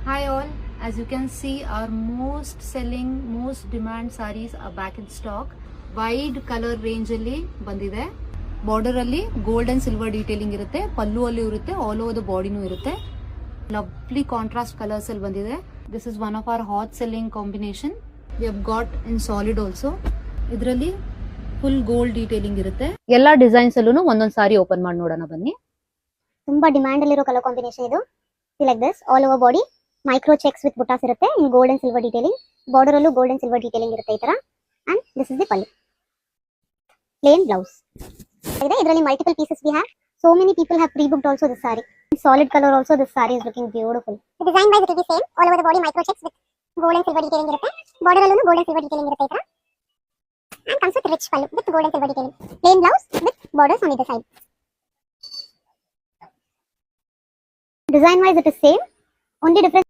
Hi all, as you can see our most selling, most demand sarees are back in stock. Wide color range ಅಲ್ಲಿ ಬಂದಿದೆ. Border ಅಲ್ಲಿ gold and silver detailing ಇರುತ್ತೆ, ಪಲ್ಲು ಅಲ್ಲಿ ಇರುತ್ತೆ, all over the ಬಾಡಿನೂ ಇರುತ್ತೆ. Lovely contrast colours ಅಲ್ಲಿ ಬಂದಿದೆ. This is one of our hot selling combination. We have got in solid also. ಇದರಲ್ಲಿ ಫುಲ್ ಗೋಲ್ಡ್ ಡೀಟೇಲಿಂಗ್ ಇರುತ್ತೆ. ಎಲ್ಲಾ ಡಿಸೈನ್ಸ್ ಅಲ್ಲೂ ಒಂದೊಂದು ಸಾರಿ ಓಪನ್ ಮಾಡಿ ನೋಡೋಣ ಬನ್ನಿ. ತುಂಬಾ ಡಿಮ್ಯಾಂಡ್ ಅಲ್ಲಿರೋ ಕಲರ್ ಕಾಂಬಿನೇಷನ್ ಇದು. Like this all over body micro checks with ಬುಟಾಸ್ ಇರುತ್ತೆ. In gold and silver detailing, border ಅಲ್ಲೂ ಗೋಲ್ಡ್ ಅಂಡ್ ಸಿಲ್ವರ್ ಡೀಟೇಲಿಂಗ್ ಇರುತ್ತೆ ಈ ತರ. And this is the pallu. Plain blouse ಇದೆ. ಇದರಲ್ಲಿ multiple pieces we have. So many people have pre-booked also this saree. In solid color also this saree is looking beautiful. The design wise it will be same. All over the body micro checks with gold and silver detailing irutte. Border allu gold and silver detailing irutte itara. And comes with rich pallu with gold and silver detailing. Plain blouse with borders on either side. Design wise it is same. Only difference